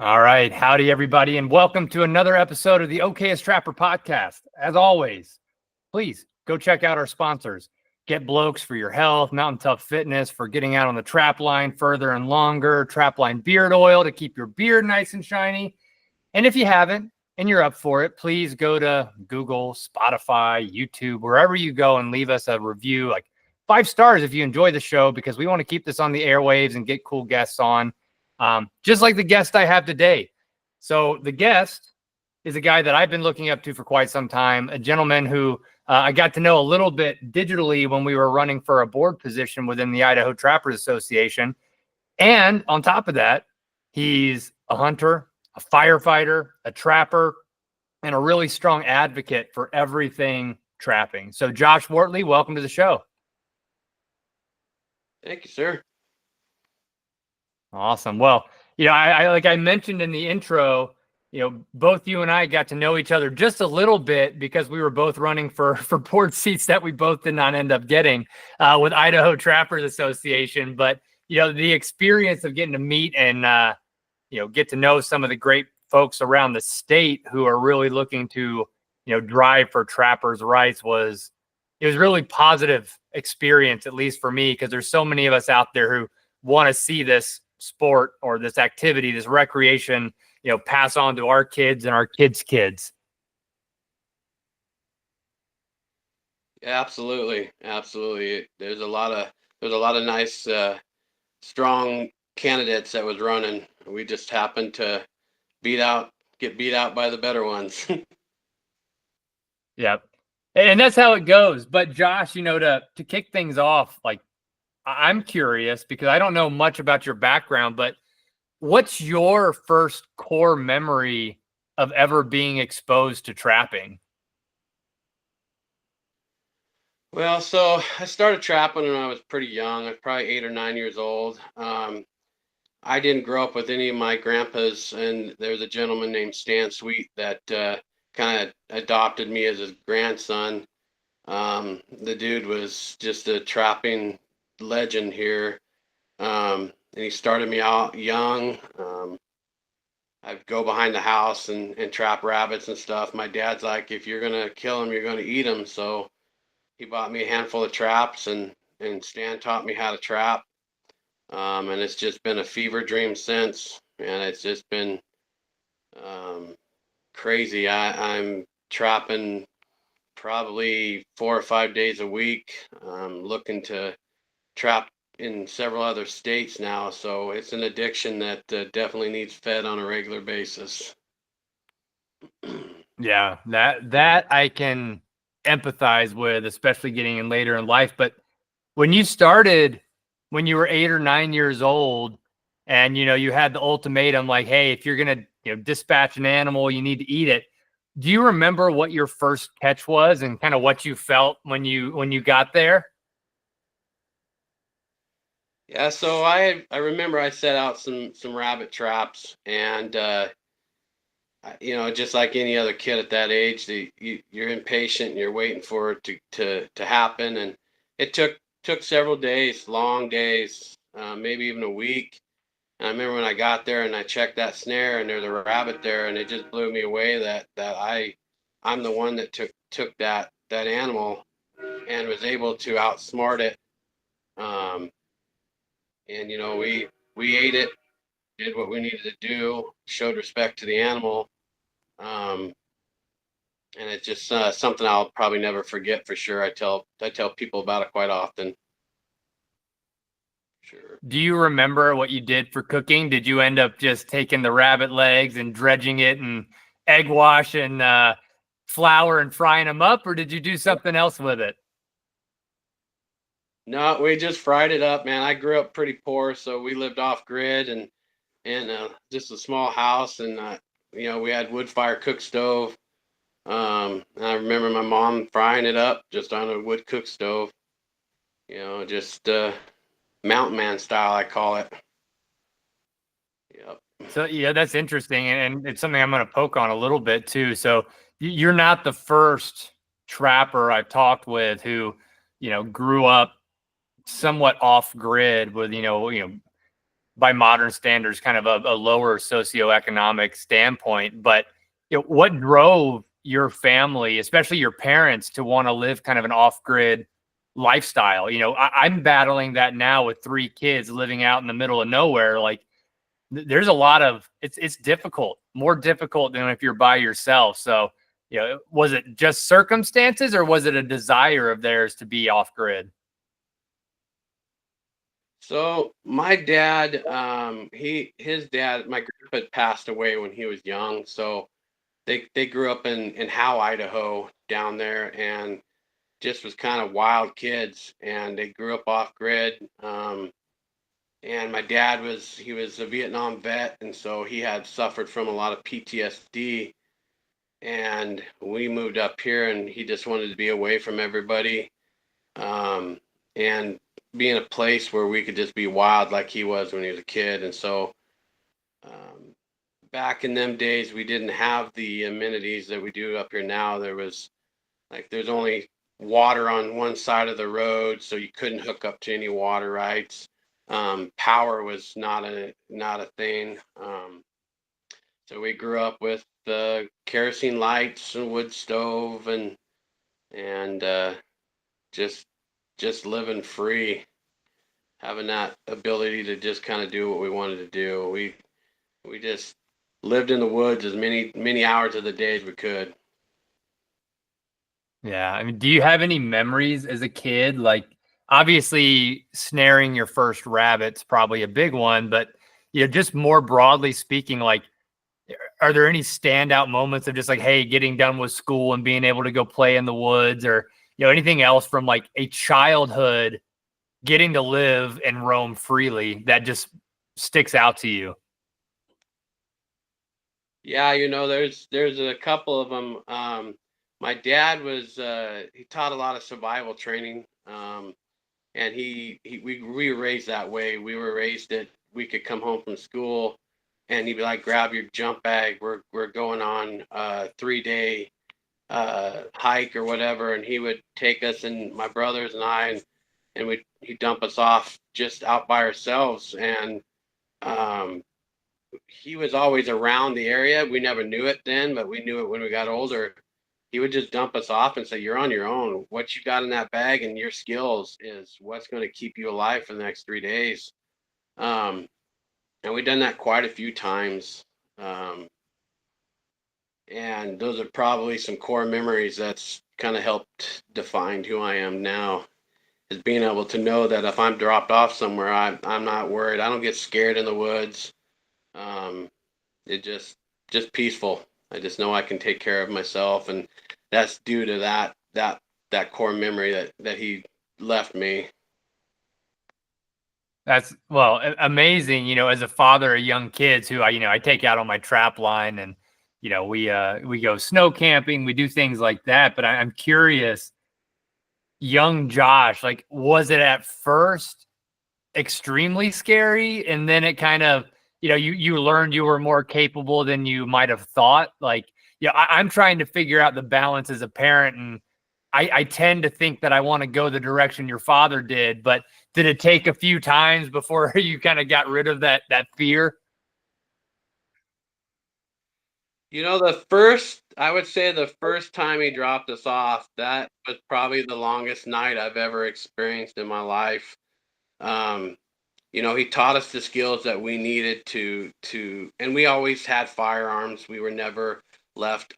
All right. Howdy, everybody, and welcome to another episode of the Okayest Trapper podcast. As always, please go check out our sponsors. Get Blokes for your health, Mountain Tough Fitness for getting out on the trap line further and longer, Trapline Beard Oil to keep your beard nice and shiny. And if you haven't and you're up for it, please go to Google, Spotify, YouTube, wherever you go and leave us a review, like 5 stars if you enjoy the show, because we want to keep this on the airwaves and get cool guests on. Just like the guest I have today. So the guest is a guy that I've been looking up to for quite some time, a gentleman who I got to know a little bit digitally when we were running for a board position within the Idaho Trappers Association. And on top of that, he's a hunter, a firefighter, a trapper, and a really strong advocate for everything trapping. So Josh Wortley, welcome to the show. Thank you, sir. Awesome. Well, I like I mentioned in the intro, both you and I got to know each other just a little bit because we were both running for board seats that we both did not end up getting with Idaho Trappers Association. But, the experience of getting to meet and, get to know some of the great folks around the state who are really looking to, drive for trappers' rights it was really positive experience, at least for me, because there's so many of us out there who want to see this sport or this activity, this recreation, pass on to our kids and our kids' kids. Yeah, absolutely. There's a lot of nice, strong candidates that was running. We just happened to get beat out by the better ones. Yep. And that's how it goes. But Josh, to kick things off, like, I'm curious because I don't know much about your background, but what's your first core memory of ever being exposed to trapping? Well, so I started trapping when I was pretty young. I was probably 8 or 9 years old. I didn't grow up with any of my grandpas, and there's a gentleman named Stan Sweet that kind of adopted me as his grandson. The dude was just a trapping legend here, and he started me out young. I'd go behind the house and trap rabbits and stuff. My dad's like, if you're gonna kill them, you're gonna eat them. So he bought me a handful of traps, and Stan taught me how to trap. And it's just been a fever dream since, and it's just been crazy. I'm trapping probably 4 or 5 days a week. Looking to trap in several other states now, so it's an addiction that definitely needs fed on a regular basis. Yeah, that I can empathize with, especially getting in later in life. But when you started, when you were 8 or 9 years old, and you had the ultimatum, like, hey, if you're gonna dispatch an animal, you need to eat it. Do you remember what your first catch was and kind of what you felt when you got there? Yeah, so I remember I set out some rabbit traps, and just like any other kid at that age, you're impatient and you're waiting for it to happen, and it took several days, long days, maybe even a week. And I remember when I got there and I checked that snare and there's a rabbit there, and it just blew me away that I'm the one that took that animal and was able to outsmart it. And we ate it, did what we needed to do, showed respect to the animal, and it's just something I'll probably never forget for sure. I tell people about it quite often. Sure. Do you remember what you did for cooking? Did you end up just taking the rabbit legs and dredging it and egg wash and flour and frying them up, or did you do something else with it? No, we just fried it up, man. I grew up pretty poor, so we lived off grid and just a small house, and we had wood fire cook stove. And I remember my mom frying it up just on a wood cook stove. Just mountain man style, I call it. Yep. So yeah, that's interesting, and it's something I'm going to poke on a little bit too. So you're not the first trapper I've talked with who, grew up somewhat off grid with, by modern standards, kind of a lower socioeconomic standpoint. But what drove your family, especially your parents, to want to live kind of an off-grid lifestyle? I'm battling that now with 3 kids living out in the middle of nowhere. Like, there's a lot of it's difficult, more difficult than if you're by yourself. So, was it just circumstances, or was it a desire of theirs to be off grid? So my dad, his dad, my grandpa had passed away when he was young. So they grew up in Howe, Idaho, down there, and just was kind of wild kids, and they grew up off grid. And my dad was a Vietnam vet, and so he had suffered from a lot of PTSD. And we moved up here, and he just wanted to be away from everybody, and be in a place where we could just be wild like he was when he was a kid. And so, back in them days, we didn't have the amenities that we do up here now. There's only water on one side of the road, so you couldn't hook up to any water rights. Power was not a thing. So we grew up with the kerosene lights and wood stove, and just living free, having that ability to just kind of do what we wanted to do. We just lived in the woods as many hours of the day as we could. Yeah. I mean, do you have any memories as a kid? Like, obviously, snaring your first rabbit's probably a big one, but just more broadly speaking, like, are there any standout moments of just like, hey, getting done with school and being able to go play in the woods, or anything else from like a childhood getting to live and roam freely that just sticks out to you? Yeah, there's a couple of them. My dad he taught a lot of survival training, and we were raised that way. We were raised that we could come home from school, and he'd be like, "Grab your jump bag. We're going on a 3-day hike or whatever," and he would take us and my brothers and I, and he'd dump us off just out by ourselves. And um, he was always around the area. We never knew it then, but we knew it when we got older. He would just dump us off and say, "You're on your own. What you got in that bag and your skills is what's going to keep you alive for the next 3 days." Um, and we've done that quite a few times. Um, and those are probably some core memories that's kind of helped define who I am now, is being able to know that if I'm dropped off somewhere, I'm not worried. I don't get scared in the woods. Um, it just peaceful. I just know I can take care of myself, and that's due to that core memory that he left me. That's, well, amazing. As a father of young kids who I take out on my trap line, and we go snow camping, we do things like that. But I'm curious, young Josh, like, was it at first extremely scary, and then it kind of, you learned you were more capable than you might have thought? Like, I'm trying to figure out the balance as a parent, and I tend to think that I want to go the direction your father did, but did it take a few times before you kind of got rid of that fear? I would say the first time he dropped us off, that was probably the longest night I've ever experienced in my life. Um, he taught us the skills that we needed and we always had firearms. We were never left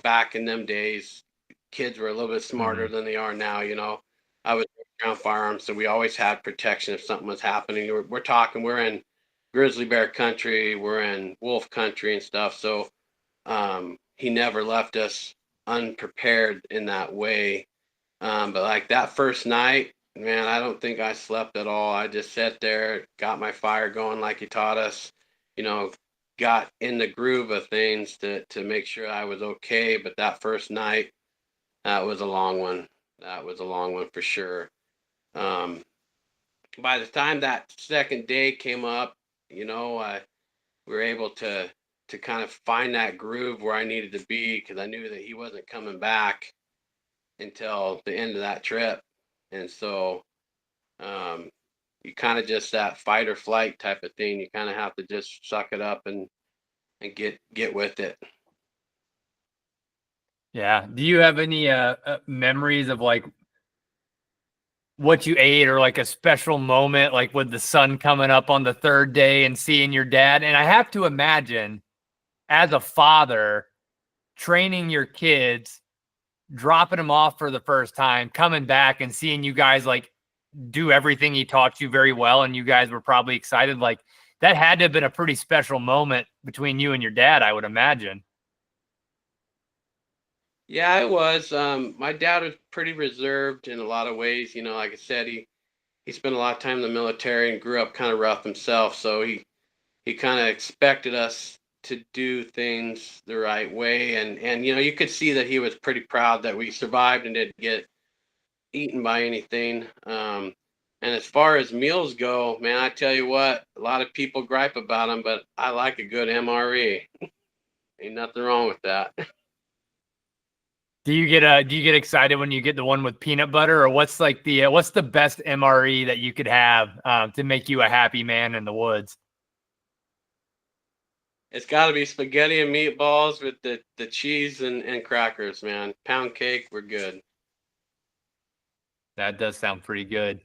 back in them days, kids were a little bit smarter Mhm. than they are now. I was around firearms, so we always had protection if something was happening. We're in grizzly bear country, we're in wolf country and stuff. So he never left us unprepared in that way. But like that first night, man, I don't think I slept at all. I just sat there, got my fire going like he taught us, you know, got in the groove of things to make sure I was okay. But that first night, that was a long one. That was a long one for sure. Um, by the time that second day came up, we were able to kind of find that groove where I needed to be, because I knew that he wasn't coming back until the end of that trip. And so, um, you kind of just that fight or flight type of thing. You kind of have to just suck it up and get with it. Yeah. Do you have any memories of like what you ate or like a special moment, like with the sun coming up on the third day and seeing your dad? And I have to imagine, as a father, training your kids, dropping them off for the first time, coming back and seeing you guys like do everything he taught you very well, and you guys were probably excited. Like, that had to have been a pretty special moment between you and your dad, I would imagine. Yeah, it was. My dad was pretty reserved in a lot of ways. Like I said, he spent a lot of time in the military and grew up kind of rough himself. So he kind of expected us to do things the right way, and you could see that he was pretty proud that we survived and didn't get eaten by anything. And as far as meals go, man, I tell you what, a lot of people gripe about them, but I like a good MRE. Ain't nothing wrong with that. Do you get excited when you get the one with peanut butter, or what's like the what's the best MRE that you could have to make you a happy man in the woods? It's got to be spaghetti and meatballs with the cheese and crackers, man. Pound cake, we're good. That does sound pretty good.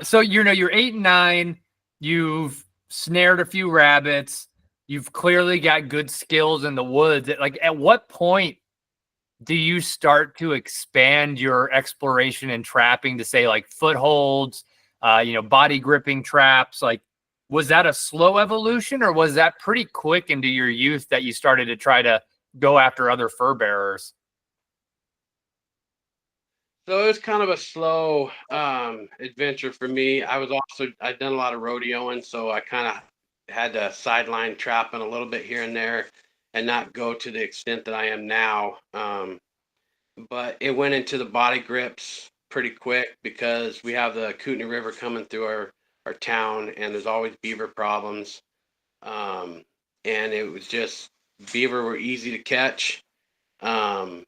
So you're 8 and 9. You've snared a few rabbits. You've clearly got good skills in the woods. Like, at what point do you start to expand your exploration and trapping to say like footholds, body gripping traps? Like, was that a slow evolution, or was that pretty quick into your youth that you started to try to go after other fur bearers? So it was kind of a slow adventure for me. I'd done a lot of rodeoing, so I kind of had to sideline trapping a little bit here and there and not go to the extent that I am now. But it went into the body grips pretty quick because we have the Kootenai River coming through our town, and there's always beaver problems. Um, and it was just beaver were easy to catch. Um,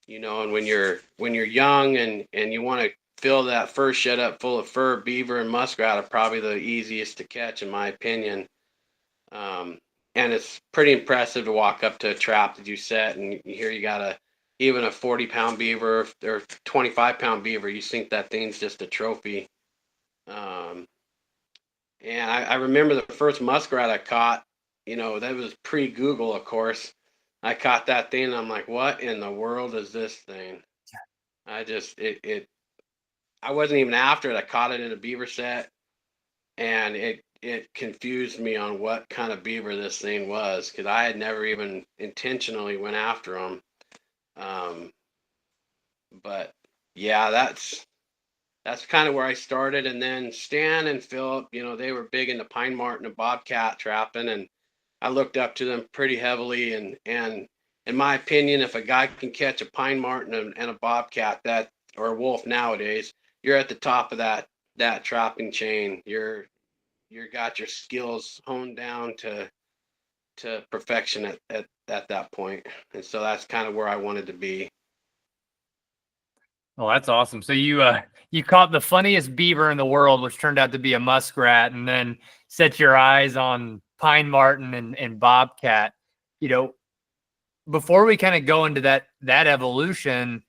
and when you're young and you want to fill that fur shed up full of fur, beaver and muskrat are probably the easiest to catch, in my opinion. Um, and it's pretty impressive to walk up to a trap that you set and you got even a 40-pound beaver or 25-pound beaver, you think that thing's just a trophy. Um, and I remember the first muskrat I caught, that was pre-Google, of course. I caught that thing and I'm like, what in the world is this thing? I just I wasn't even after it. I caught it in a beaver set, and it confused me on what kind of beaver this thing was because I had never even intentionally went after them. Um, but yeah, that's kind of where I started. And then Stan and Philip, they were big into pine marten and bobcat trapping, and I looked up to them pretty heavily. And in my opinion, if a guy can catch a pine marten and a bobcat or a wolf nowadays, you're at the top of that trapping chain. You're got your skills honed down to perfection at that point. And so that's kind of where I wanted to be. Well, that's awesome. So you caught the funniest beaver in the world, which turned out to be a muskrat, and then set your eyes on pine marten and bobcat. You know, Before we kind of go into that evolution,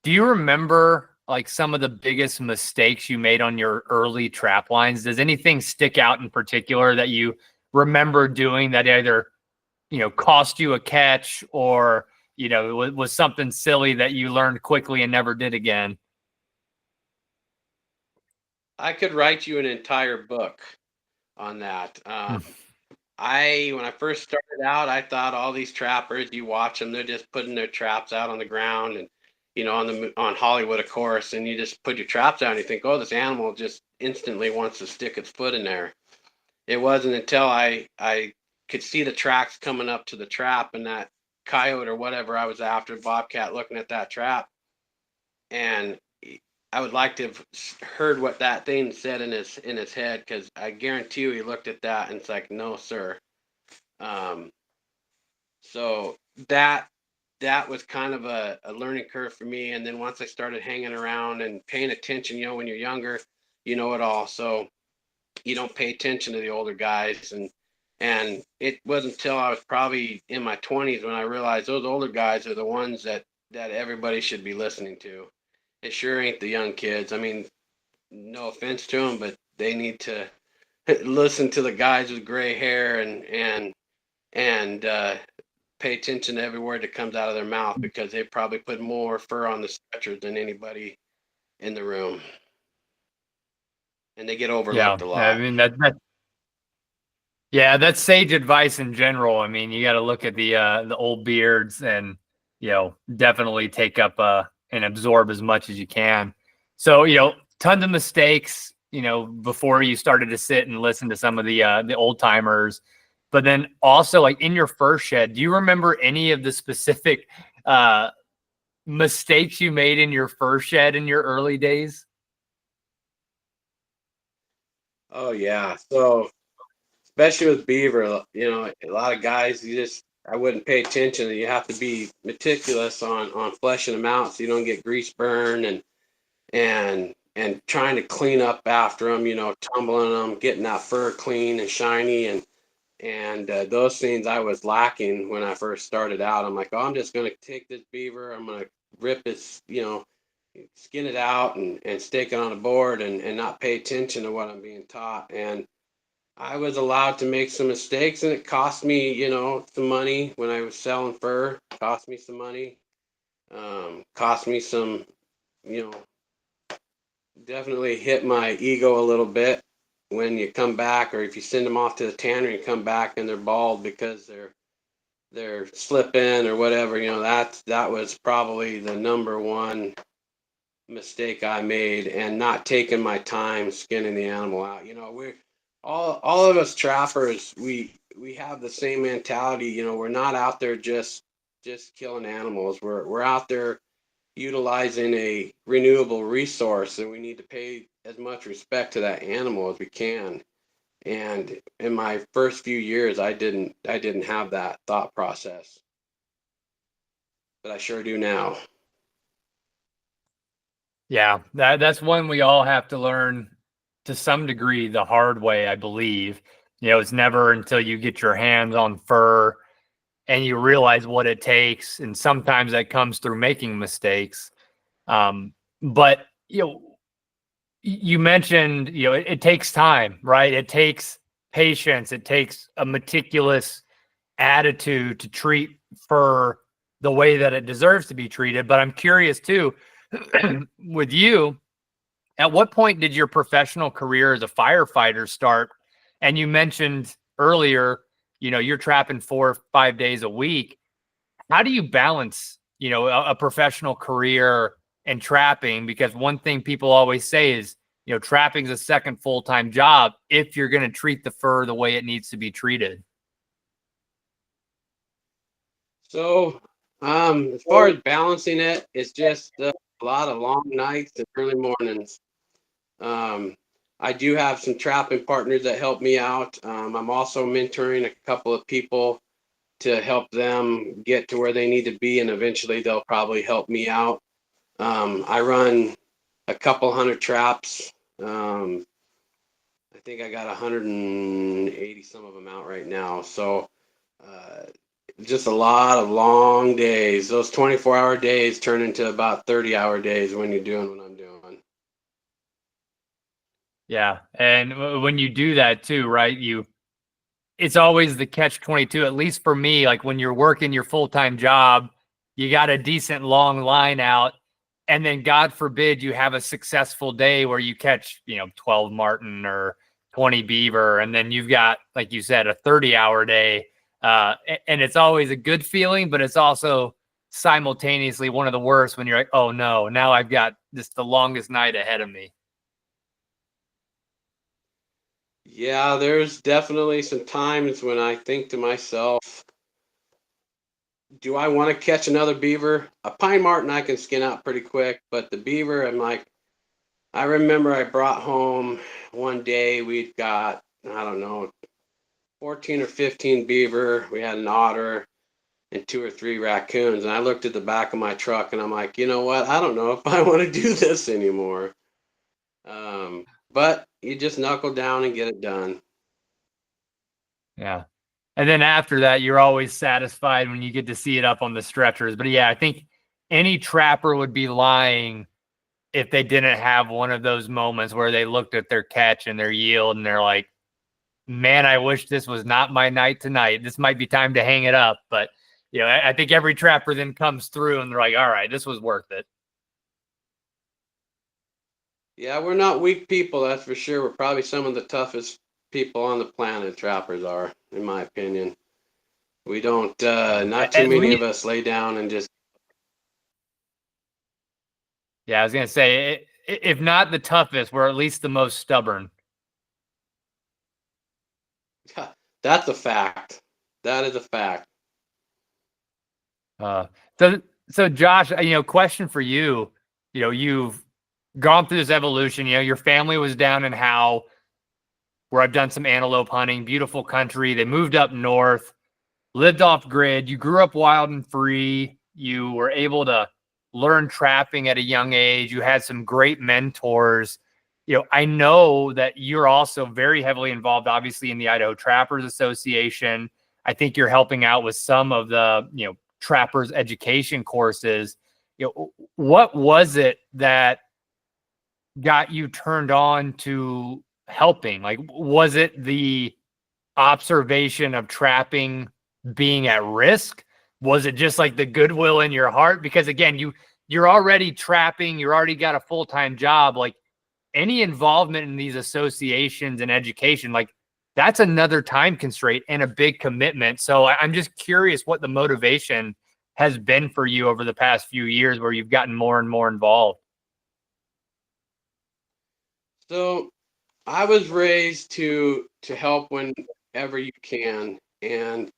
do you remember like some of the biggest mistakes you made on your early trap lines? Does anything stick out in particular that you remember doing that either, cost you a catch, or, was something silly that you learned quickly and never did again? I could write you an entire book on that. Hmm. When I first started out, I thought all these trappers, you watch them, they're just putting their traps out on the ground and on Hollywood, of course, and you just put your traps out and you think, oh, this animal just instantly wants to stick its foot in there. It wasn't until I could see the tracks coming up to the trap and that coyote or whatever I was after, bobcat, looking at that trap, and I would like to have heard what that thing said in his head, because I guarantee you he looked at that and it's like, no, sir. Um, so that was kind of a learning curve for me. And then once I started hanging around and paying attention, when you're younger, you know it all. So you don't pay attention to the older guys. And it wasn't until I was probably in my 20s when I realized those older guys are the ones that everybody should be listening to. It sure ain't the young kids. I mean, no offense to them, but they need to listen to the guys with gray hair and pay attention to every word that comes out of their mouth, because they probably put more fur on the stretcher than anybody in the room, and they get Yeah, overlooked a I lot. mean yeah, that's sage advice in general. I mean, you got to look at the old beards and definitely take up and absorb as much as you can. So tons of mistakes. Before you started to sit and listen to some of the old timers, but then also like in your first shed, do you remember any of the specific mistakes you made in your first shed in your early days? Oh yeah. So especially with beaver, a lot of guys, I wouldn't pay attention. You have to be meticulous on fleshing them out so you don't get grease burn, and trying to clean up after them, tumbling them, getting that fur clean and shiny, and those things I was lacking when I first started out. I'm like, oh, I'm just gonna take this beaver, I'm gonna rip its, skin it out and stick it on a board, and not pay attention to what I'm being taught. And I was allowed to make some mistakes, and it cost me, some money when I was selling fur. It cost me some money. Cost me some, you know, definitely hit my ego a little bit when you come back, or if you send them off to the tannery and come back and they're bald because they're slipping or whatever. That was probably the number one mistake I made, and not taking my time skinning the animal out. We all of us trappers, we have the same mentality. We're not out there just killing animals. We're out there utilizing a renewable resource, and we need to pay as much respect to that animal as we can. And in my first few years, I didn't have that thought process, but I sure do now. Yeah, that's one we all have to learn to some degree the hard way, I believe. It's never until you get your hands on fur and you realize what it takes, and sometimes that comes through making mistakes. But you mentioned it takes time, right? It takes patience. It takes a meticulous attitude to treat fur the way that it deserves to be treated. But I'm curious too, with you, at what point did your professional career as a firefighter start? And you mentioned earlier, you're trapping 4 or 5 days a week. How do you balance, a professional career and trapping? Because one thing people always say is, trapping is a second full-time job if you're going to treat the fur the way it needs to be treated. So, as far as balancing it, it's just a lot of long nights and early mornings. Um, I do have some trapping partners that help me out. I'm also mentoring a couple of people to help them get to where they need to be, and eventually they'll probably help me out. I run a couple hundred traps. I think I got 180 some of them out right now. So, uh, just a lot of long days. Those 24-hour days turn into about 30-hour days when you're doing what I'm doing. Yeah. And when you do that too, right? It's always the catch 22, at least for me. Like when you're working your full-time job, you got a decent long line out. And then God forbid you have a successful day where you catch, 12 marten or 20 beaver. And then you've got, like you said, a 30-hour day. And it's always a good feeling, but it's also simultaneously one of the worst when you're like, oh no, now I've got just the longest night ahead of me. Yeah, there's definitely some times when I think to myself, do I want to catch another beaver? A pine marten I can skin out pretty quick, but the beaver, I'm like, I remember I brought home one day, we'd got, I don't know, 14 or 15 beaver. We had an otter and 2 or 3 raccoons. And I looked at the back of my truck and I'm like, you know what? I don't know if I want to do this anymore. but you just knuckle down and get it done. Yeah. And then after that, you're always satisfied when you get to see it up on the stretchers. But yeah, I think any trapper would be lying if they didn't have one of those moments where they looked at their catch and their yield and they're like, man, I wish this was not my night tonight. This might be time to hang it up. But, I think every trapper then comes through and they're like, all right, this was worth it. Yeah, we're not weak people, that's for sure. We're probably some of the toughest people on the planet, trappers are, in my opinion. We don't, not too many of us lay down and just. Yeah, I was going to say, if not the toughest, we're at least the most stubborn. That's a fact. That is a fact. So Josh, question for you. You've gone through this evolution. Your family was down in Howe, where I've done some antelope hunting. Beautiful country. They moved up north, lived off grid. You grew up wild and free. You were able to learn trapping at a young age. You had some great mentors. I know that you're also very heavily involved, obviously, in the Idaho Trappers Association. I think you're helping out with some of the, trappers education courses. What was it that got you turned on to helping? Like, was it the observation of trapping being at risk? Was it just like the goodwill in your heart? Because again, you're already trapping, you're already got a full-time job. Like, any involvement in these associations and education, like, that's another time constraint and a big commitment. So I'm just curious what the motivation has been for you over the past few years where you've gotten more and more involved. So I was raised to help whenever you can. And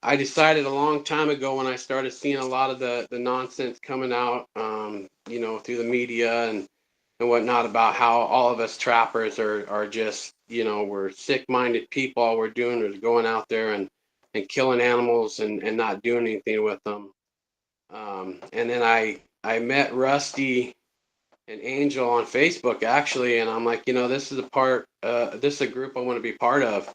I decided a long time ago when I started seeing a lot of the nonsense coming out, through the media and whatnot about how all of us trappers are just, we're sick-minded people. All we're doing is going out there and killing animals and not doing anything with them. And then I met Rusty and Angel on Facebook actually, and I'm like, this is this is a group I want to be part of,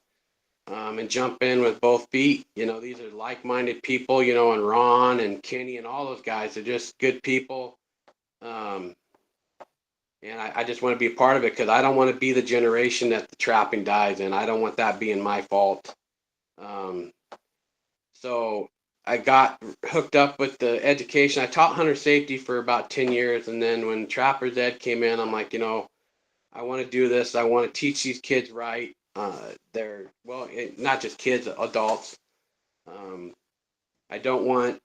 and jump in with both feet. These are like-minded people, and Ron and Kenny and all those guys are just good people. And I just want to be a part of it because I don't want to be the generation that the trapping dies in. I don't want that being my fault. So I got hooked up with the education. I taught hunter safety for about 10 years. And then when Trappers Ed came in, I'm like, I want to do this. I want to teach these kids right. Not just kids, adults. I don't want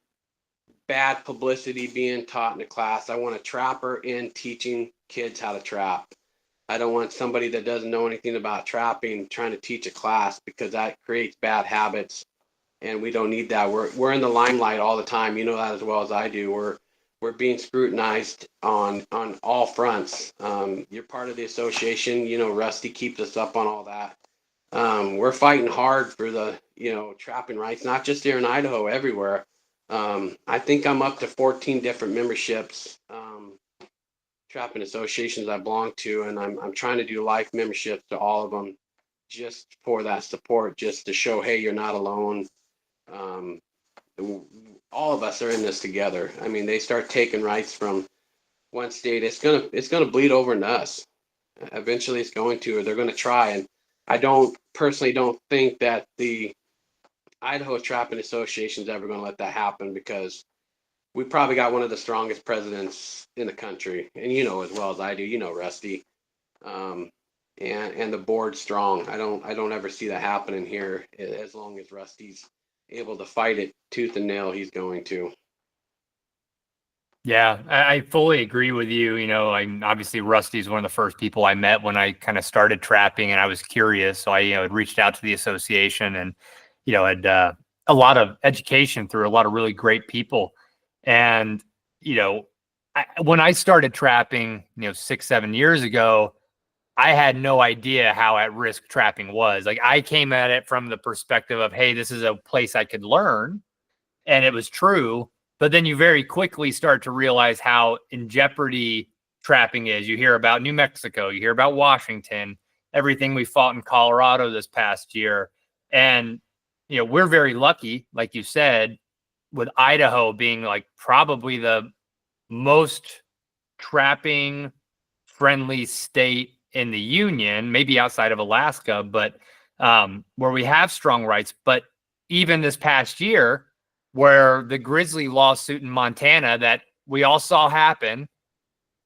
bad publicity being taught in a class. I want a trapper in teaching kids how to trap. I don't want somebody that doesn't know anything about trapping trying to teach a class because that creates bad habits, and we don't need that. We're in the limelight all the time. You know that as well as I do. We're being scrutinized on all fronts. You're part of the association. Rusty keeps us up on all that. We're fighting hard for the trapping rights, not just here in Idaho, everywhere. I think I'm up to 14 different memberships, trapping associations I belong to, and I'm trying to do life memberships to all of them just for that support, just to show, hey, you're not alone. All of us are in this together. I mean, they start taking rights from one state, it's gonna bleed over into us. Eventually it's going to, or they're going to try. And I personally don't think that the Idaho Trapping Association is ever going to let that happen, because we probably got one of the strongest presidents in the country, and as well as I do, Rusty, and the board's strong. I don't ever see that happening here. As long as Rusty's able to fight it tooth and nail, he's going to. Yeah, I fully agree with you. Obviously Rusty's one of the first people I met when I kind of started trapping, and I was curious. So I, had reached out to the association and, had a lot of education through a lot of really great people. And, when I started trapping, 6-7 years ago, I had no idea how at risk trapping was. Like, I came at it from the perspective of, hey, this is a place I could learn. And it was true. But then you very quickly start to realize how in jeopardy trapping is. You hear about New Mexico, you hear about Washington, everything we fought in Colorado this past year. And, you know, we're very lucky, like you said, with Idaho being like probably the most trapping friendly state in the union, maybe outside of Alaska, but where we have strong rights. But even this past year, where the grizzly lawsuit in Montana that we all saw happen,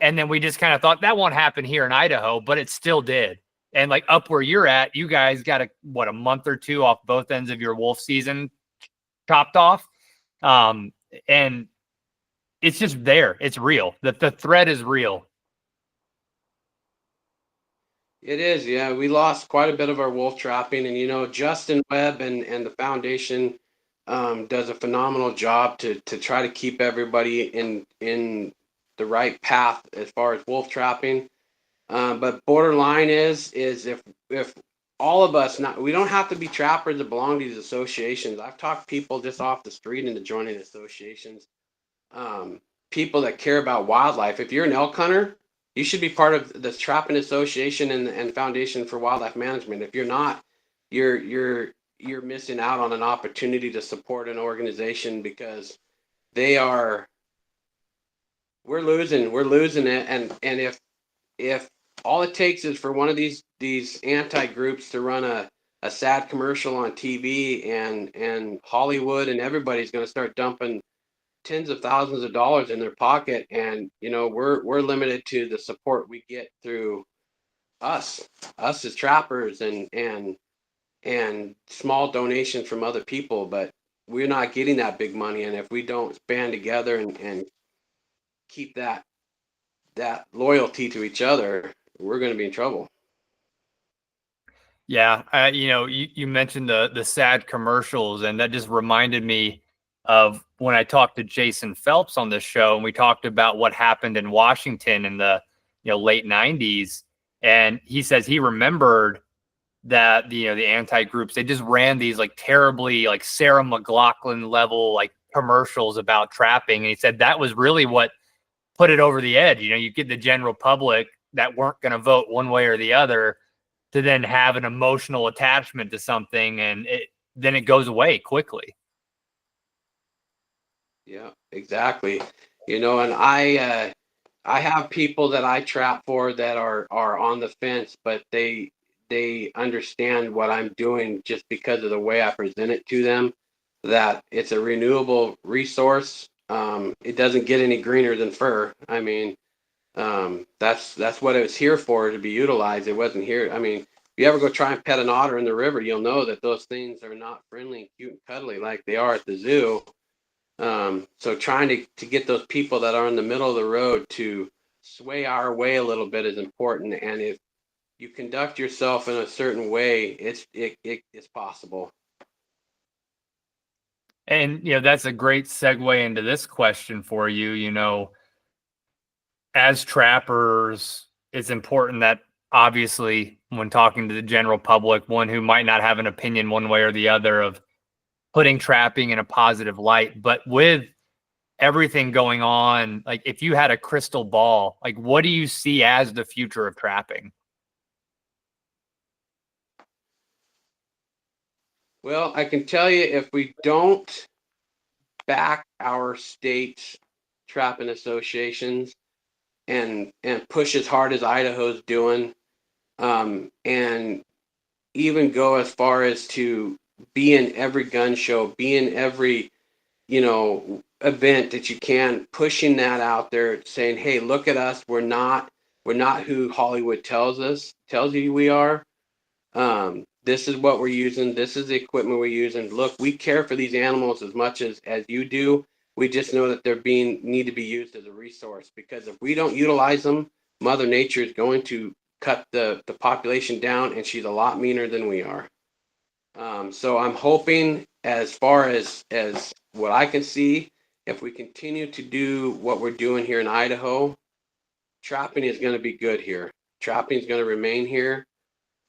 and then we just kind of thought that won't happen here in Idaho, but it still did. And like up where you're at, you guys got a month or two off both ends of your wolf season chopped off. And it's just there. It's real. The threat is real. It is, yeah. We lost quite a bit of our wolf trapping, and Justin Webb and the foundation does a phenomenal job to try to keep everybody in the right path as far as wolf trapping. But borderline is if all of us, not, we don't have to be trappers that belong to these associations. I've talked people just off the street into joining associations. People that care about wildlife. If you're an elk hunter, you should be part of the Trapping Association and Foundation for Wildlife Management. If you're not, you're missing out on an opportunity to support an organization because we're losing it. And if all it takes is for one of these anti-groups to run a sad commercial on TV and Hollywood and everybody's going to start dumping tens of thousands of dollars in their pocket, and we're limited to the support we get through us as trappers and small donations from other people, but we're not getting that big money. And if we don't band together and keep that loyalty to each other, we're going to be in trouble. Yeah, you mentioned the sad commercials, and that just reminded me of when I talked to Jason Phelps on this show, and we talked about what happened in Washington in the late '90s, and he says he remembered that the anti groups, they just ran these like terribly like Sarah McLachlan level like commercials about trapping, and he said that was really what put it over the edge. You get the general public that weren't going to vote one way or the other to then have an emotional attachment to something, and then it goes away quickly. Yeah, exactly. And I have people that I trap for that are on the fence, but they understand what I'm doing just because of the way I present it to them, that it's a renewable resource. It doesn't get any greener than fur. I mean, that's what it was here for, to be utilized. It wasn't here. I mean, if you ever go try and pet an otter in the river, you'll know that those things are not friendly and cute and cuddly like they are at the zoo. So trying to get those people that are in the middle of the road to sway our way a little bit is important. And if you conduct yourself in a certain way, it's possible. And that's a great segue into this question for you. As trappers, it's important that obviously when talking to the general public, one who might not have an opinion one way or the other, of putting trapping in a positive light. But with everything going on, like if you had a crystal ball, like what do you see as the future of trapping? Well, I can tell you, if we don't back our state's trapping associations and push as hard as Idaho's doing, and even go as far as to be in every gun show, be in every event that you can, pushing that out there, saying, hey, look at us, we're not who Hollywood tells you we are. This is what we're using, this is the equipment we're using. Look, we care for these animals as much as you do. We just know that they're need to be used as a resource, because if we don't utilize them, Mother Nature is going to cut the population down, and she's a lot meaner than we are. So I'm hoping, as far as what I can see, if we continue to do what we're doing here in Idaho, trapping is going to be good here. Trapping is going to remain here.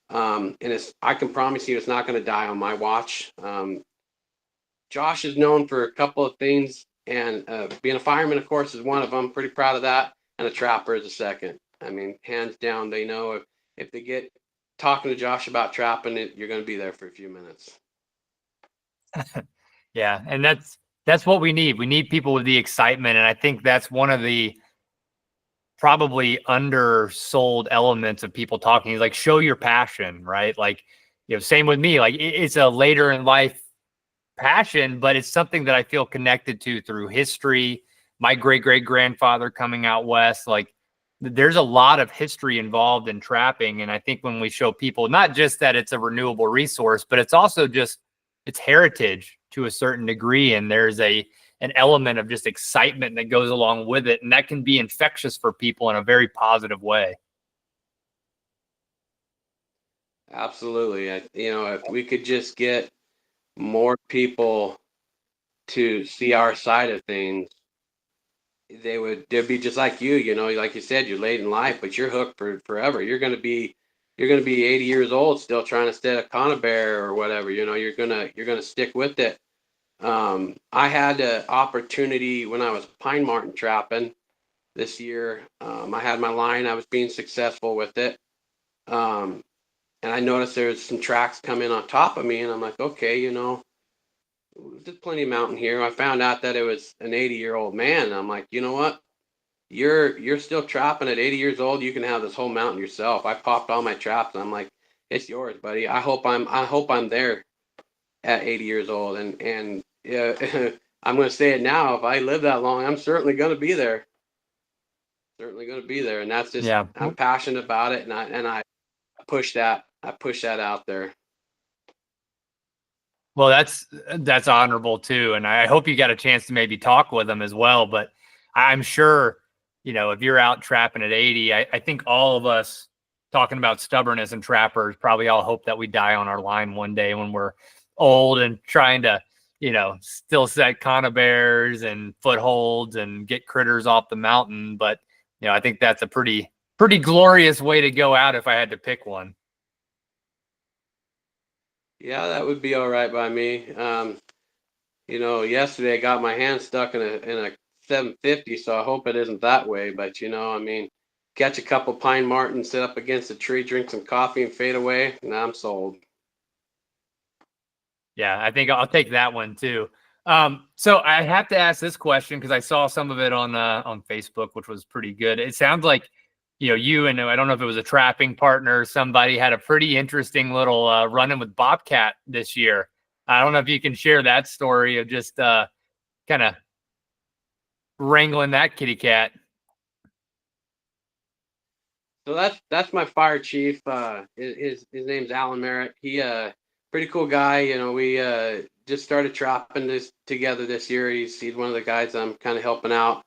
And I can promise you it's not going to die on my watch. Josh is known for a couple of things, and being a fireman, of course, is one of them. Pretty proud of that. and a trapper is a second. I mean, hands down, they know if they get talking to Josh about trapping it, you're going to be there for a few minutes. Yeah, and that's what we need. We need people with the excitement, and I think that's one of the probably undersold elements of people talking. Like, show your passion, right? Like, same with me. Like, it's a later in life passion, but it's something that I feel connected to through history. My great great grandfather coming out west, like there's a lot of history involved in trapping. And I think when we show people not just that it's a renewable resource, but it's also just it's heritage to a certain degree. And there's an element of just excitement that goes along with it. And that can be infectious for people in a very positive way. Absolutely. If we could just get more people to see our side of things, they'd be just like you, like you said, you're late in life, but you're hooked for forever. You're gonna be 80 years old still trying to stay a conibear or whatever, you're gonna stick with it. I had an opportunity when I was pine marten trapping this year. I had my line, I was being successful with it. And I noticed there's some tracks coming on top of me, and I'm like, okay, there's plenty of mountain here. I found out that it was an 80-year-old man, and I'm like, you know what? You're still trapping at 80 years old. You can have this whole mountain yourself. I popped all my traps, and I'm like, it's yours, buddy. I hope I'm there at 80 years old, and yeah, I'm going to say it now. If I live that long, I'm certainly going to be there. Certainly going to be there, and that's just Yeah. I'm passionate about it, and I push that out there. Well, that's honorable too, and I hope you got a chance to maybe talk with them as well. But I'm sure, if you're out trapping at 80, I think all of us talking about stubbornness and trappers probably all hope that we die on our line one day when we're old and trying to, still set conibears and footholds and get critters off the mountain. But I think that's a pretty glorious way to go out if I had to pick one. Yeah, that would be all right by me. Yesterday I got my hand stuck in a 750, so I hope it isn't that way. But I mean, catch a couple pine martens, sit up against a tree, drink some coffee, and fade away. And I'm sold. Yeah, I think I'll take that one too. So I have to ask this question because I saw some of it on Facebook, which was pretty good. It sounds like you and I don't know if it was a trapping partner or somebody had a pretty interesting little run-in with Bobcat this year. I don't know if you can share that story of just kind of wrangling that kitty cat. So that's my fire chief. His name's Alan Merritt. He pretty cool guy. We just started trapping this together this year. He's one of the guys I'm kind of helping out.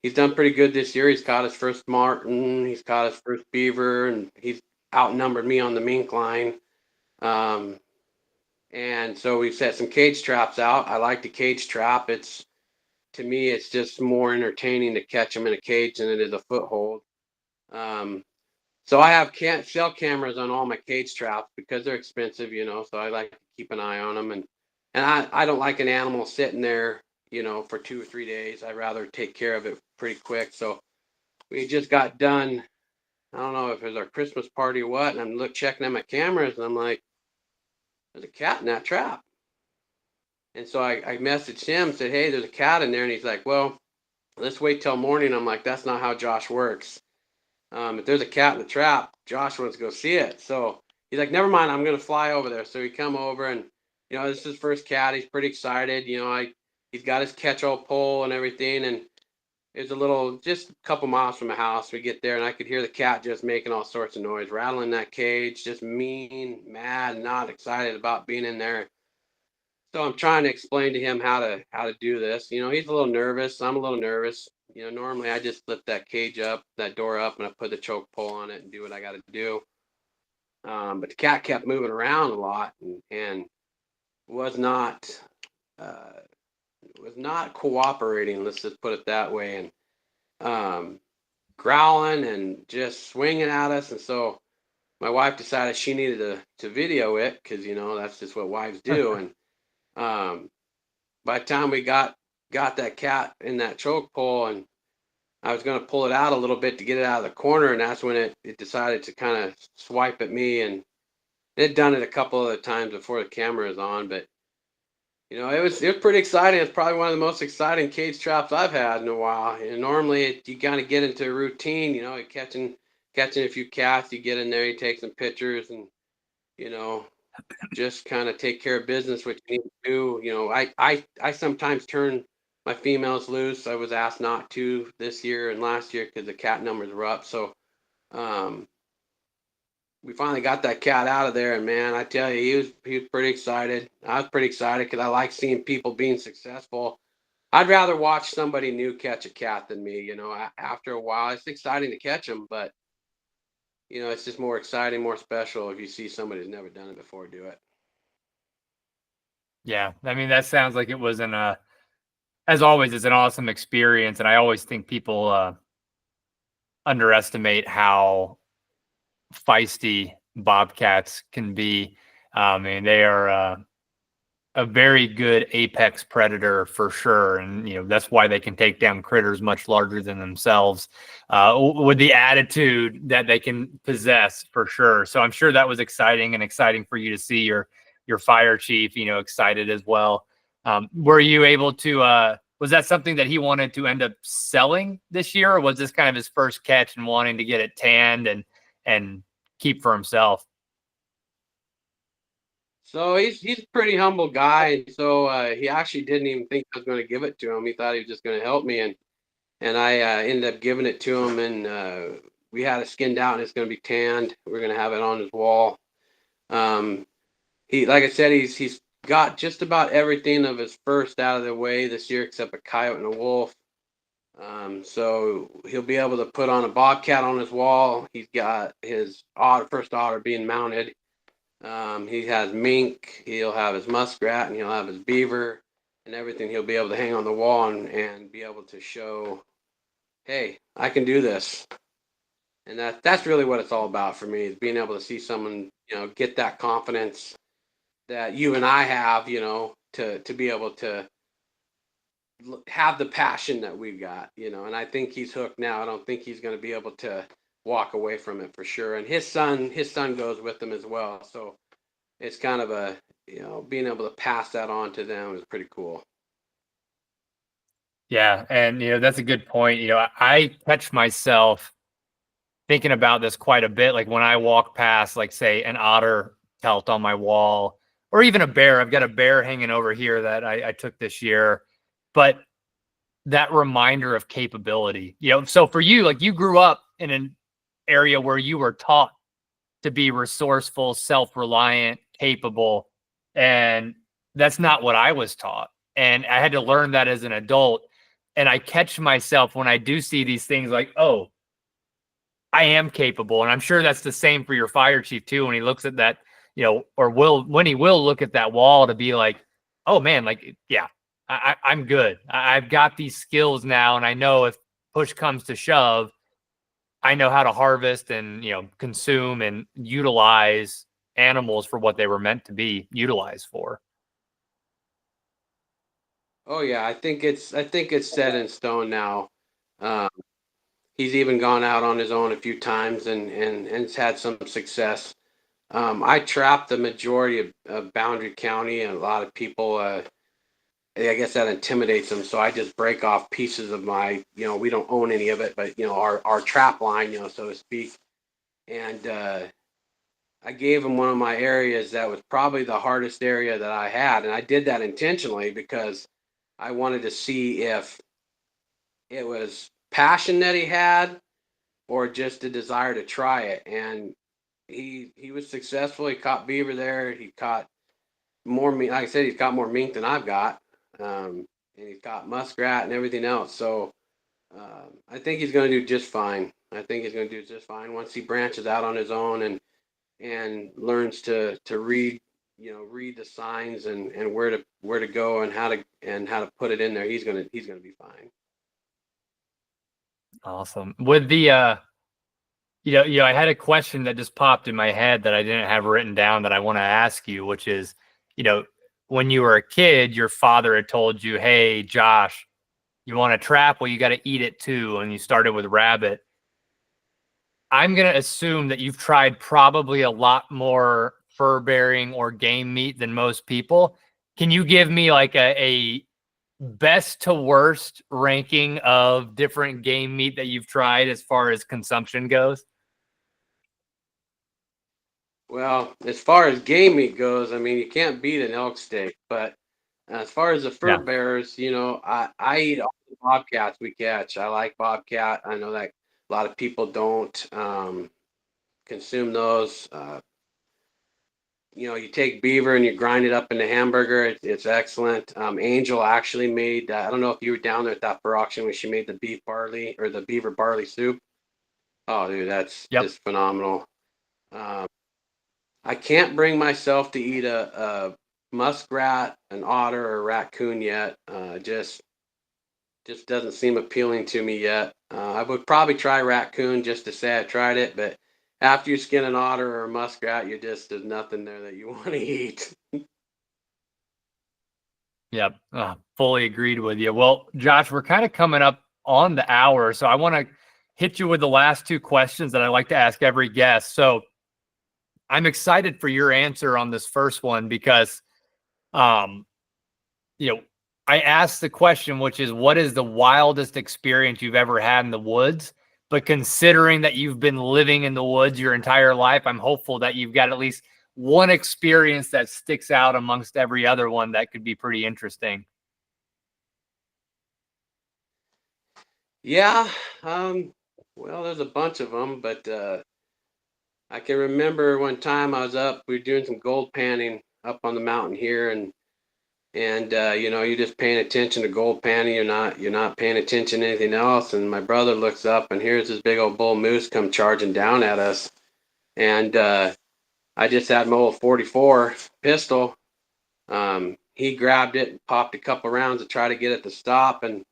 He's done pretty good this year. He's caught his first marten. He's caught his first beaver, and he's outnumbered me on the mink line. And so we set some cage traps out. I like the cage trap. To me, it's just more entertaining to catch them in a cage than it is a foothold. So I have cell cameras on all my cage traps because they're expensive, so I like to keep an eye on them. And I don't like an animal sitting there, for 2 or 3 days. I'd rather take care of it pretty quick. So we just got done. I don't know if it was our Christmas party or what. And I'm checking at my cameras, and I'm like, there's a cat in that trap. And so I messaged him, said, hey, there's a cat in there. And he's like, well, let's wait till morning. I'm like, that's not how Josh works. If there's a cat in the trap, Josh wants to go see it. So he's like, never mind, I'm going to fly over there. So he come over, and, this is his first cat. He's pretty excited. He's got his catch-all pole and everything. And it's just a couple miles from the house. We get there, and I could hear the cat just making all sorts of noise, rattling that cage, just mean, mad, not excited about being in there. So I'm trying to explain to him how to do this. He's a little nervous. I'm a little nervous. Normally I just lift that door up, and I put the choke pull on it and do what I got to do. But the cat kept moving around a lot and was not cooperating. Let's just put it that way. And growling and just swinging at us. And so my wife decided she needed to video it because that's just what wives do. And by the time we got that cat in that choke pull, and I was going to pull it out a little bit to get it out of the corner, and that's when it decided to kind of swipe at me. And it had done it a couple of times before the camera is on, but it was pretty exciting. It's probably one of the most exciting cage traps I've had in a while. And normally you kind of get into a routine, you're catching a few cats, you get in there, you take some pictures, and you know just kind of take care of business, what you need to do. I sometimes turn my females loose. I was asked not to this year and last year because the cat numbers were up. So um, we finally got that cat out of there, and man, I tell you, he was pretty excited. I was pretty excited because I like seeing people being successful. I'd rather watch somebody new catch a cat than me. After a while, it's exciting to catch them, but it's just more exciting, more special if you see somebody who's never done it before do it. Yeah, I mean, that sounds like it was as always, it's an awesome experience, and I always think people underestimate how feisty bobcats can be. And they are a very good apex predator for sure, and that's why they can take down critters much larger than themselves with the attitude that they can possess for sure. So I'm sure that was exciting for you to see your fire chief excited as well. Were you able to was that something that he wanted to end up selling this year, or was this kind of his first catch and wanting to get it tanned and keep for himself? So he's a pretty humble guy, and so he actually didn't even think I was going to give it to him. He thought he was just going to help me, and I ended up giving it to him, and we had it skinned out, and it's going to be tanned. We're going to have it on his wall. He, like I said, he's got just about everything of his first out of the way this year, except a coyote and a wolf. So he'll be able to put on a bobcat on his wall. He's got his first otter being mounted. He has mink, he'll have his muskrat, and he'll have his beaver and everything. He'll be able to hang on the wall and be able to show, hey, I can do this. And that's really what it's all about for me, is being able to see someone, get that confidence that you and I have, to be able to have the passion that we've got, and I think he's hooked now. I don't think he's going to be able to walk away from it for sure. And his son goes with him as well. So it's kind of a, being able to pass that on to them is pretty cool. Yeah, and that's a good point. I catch myself thinking about this quite a bit. Like when I walk past, like say an otter pelt on my wall, or even a bear. I've got a bear hanging over here that I took this year, but that reminder of capability. So for you, like you grew up in an area where you were taught to be resourceful, self-reliant, capable, and that's not what I was taught. And I had to learn that as an adult. And I catch myself when I do see these things like, oh, I am capable. And I'm sure that's the same for your fire chief too, when he looks at that, when he will look at that wall to be like, oh man, like, yeah, I'm good. I've got these skills now. And I know if push comes to shove, I know how to harvest and, consume and utilize animals for what they were meant to be utilized for. Oh yeah, I think it's set in stone now. Um, he's even gone out on his own a few times and has had some success. I trap the majority of Boundary County, and a lot of people, I guess that intimidates them. So I just break off pieces of my, we don't own any of it, but our trap line, so to speak. And I gave him one of my areas that was probably the hardest area that I had, and I did that intentionally because I wanted to see if it was passion that he had or just a desire to try it. And he was successful. He caught beaver there. He caught more mink. Like I said, he's caught more mink than I've got. And he's caught muskrat and everything else. So I think he's going to do just fine. I think he's going to do just fine once he branches out on his own and learns to read, read the signs and where to go and how to put it in there. He's going to be fine. Awesome. With the I had a question that just popped in my head that I didn't have written down that I want to ask you, which is, when you were a kid, your father had told you, hey, Josh, You want to trap? Well, you got to eat it too. And you started with rabbit. I'm going to assume that you've tried probably a lot more fur bearing or game meat than most people. Can you give me like a best to worst ranking of different game meat that you've tried as far as consumption goes? Well, as far as game meat goes, I mean, you can't beat an elk steak. But as far as the fur Yeah. bearers, I eat all the bobcats we catch. I like bobcat. I know that a lot of people don't consume those. You take beaver and you grind it up into hamburger. It's excellent. Angel actually made, I don't know if you were down there at that fur auction when she made the beef barley or the beaver barley soup. Oh, dude, that's Yep. just phenomenal. Um, I can't bring myself to eat a muskrat, an otter, or a raccoon yet. Just doesn't seem appealing to me yet. I would probably try raccoon just to say I tried it, but after you skin an otter or a muskrat, there's nothing there that you want to eat. Yep. Fully agreed with you. Well, Josh, we're kind of coming up on the hour. So I want to hit you with the last two questions that I like to ask every guest. So I'm excited for your answer on this first one because, um, I asked the question, which is, what is the wildest experience you've ever had in the woods? But considering that you've been living in the woods your entire life, I'm hopeful that you've got at least one experience that sticks out amongst every other one that could be pretty interesting. Yeah, well, there's a bunch of them, but I can remember one time I was up, we were doing some gold panning up on the mountain here, and you're just paying attention to gold panning. You're not paying attention to anything else. And my brother looks up, and here's this big old bull moose come charging down at us, and I just had my old 44 pistol. He grabbed it and popped a couple rounds to try to get it to stop, and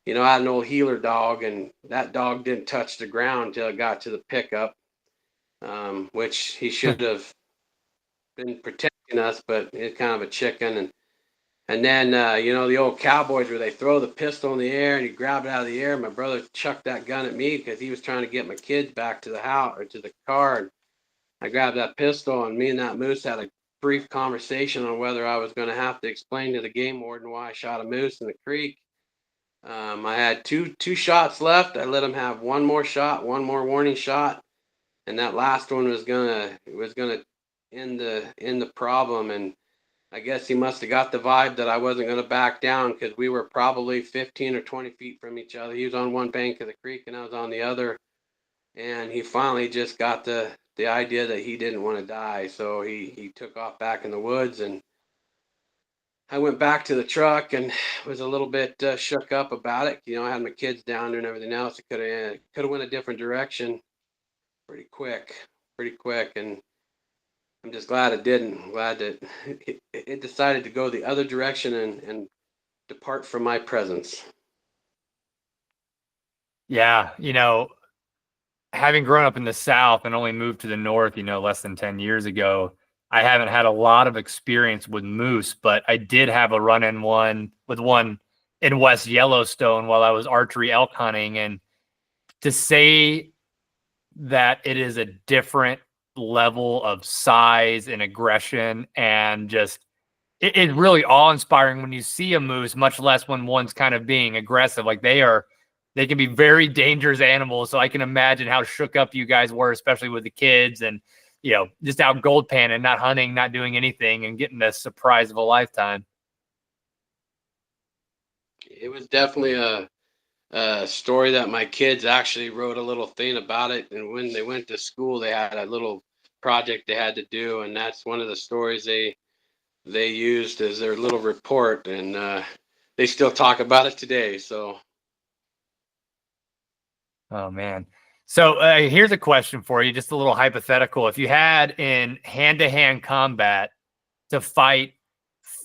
I had an old healer dog, and that dog didn't touch the ground until it got to the pickup, which he should have been protecting us, but it's kind of a chicken. And then, the old cowboys where they throw the pistol in the air and you grab it out of the air. My brother chucked that gun at me because he was trying to get my kids back to the house or to the car. And I grabbed that pistol, and me and that moose had a brief conversation on whether I was going to have to explain to the game warden why I shot a moose in the creek. I had two shots left. I let him have one more shot, one more warning shot, and that last one was gonna end the problem. And I guess he must have got the vibe that I wasn't going to back down because we were probably 15 or 20 feet from each other. He was on one bank of the creek and I was on the other. And he finally just got the idea that he didn't want to die. So he took off back in the woods. And I went back to the truck and was a little bit shook up about it. I had my kids down there and everything else. It could have went a different direction pretty quick, pretty quick. And I'm just glad it didn't. I'm glad that it decided to go the other direction and depart from my presence. Yeah. Having grown up in the South and only moved to the North, less than 10 years ago, I haven't had a lot of experience with moose, but I did have a run-in with one in West Yellowstone while I was archery elk hunting. And to say that it is a different level of size and aggression and just it's really awe-inspiring when you see a moose, much less when one's kind of being aggressive. Like they can be very dangerous animals. So I can imagine how shook up you guys were, especially with the kids and, just out gold panning, not hunting, not doing anything and getting the surprise of a lifetime. It was definitely a story that my kids actually wrote a little thing about it. And when they went to school, they had a little project they had to do. And that's one of the stories they used as their little report. And they still talk about it today. So. Oh, man. So here's a question for you, just a little hypothetical. If you had in hand-to-hand combat to fight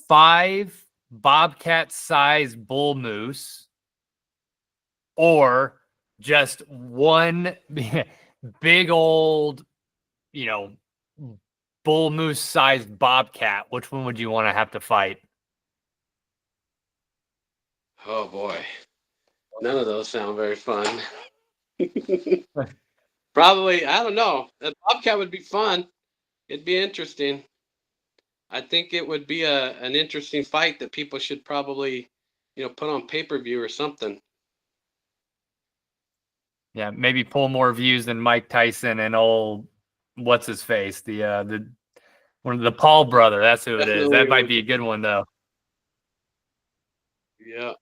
5 bobcat-sized bull moose or just one big old, bull moose-sized bobcat, which one would you want to have to fight? Oh boy. None of those sound very fun. Probably, I don't know. A bobcat would be fun. It'd be interesting. I think it would be an interesting fight that people should probably, put on pay-per-view or something. Yeah, maybe pull more views than Mike Tyson and old what's his face, the one of the Paul brother. That's who it is. That might be a good one though. Yeah,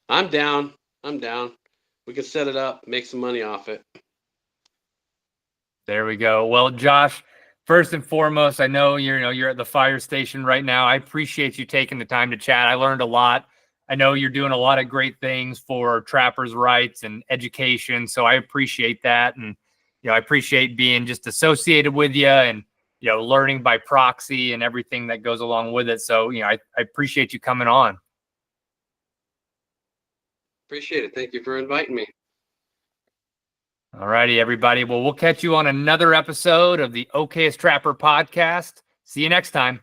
I'm down. I'm down. We can set it up, make some money off it. There we go. Well, Josh, first and foremost, I know you're at the fire station right now. I appreciate you taking the time to chat. I learned a lot. I know you're doing a lot of great things for trappers' rights and education, so I appreciate that. And I appreciate being just associated with you and learning by proxy and everything that goes along with it. So I appreciate you coming on. Appreciate it. Thank you for inviting me. All righty, everybody. Well, we'll catch you on another episode of the Okayest Trapper podcast. See you next time.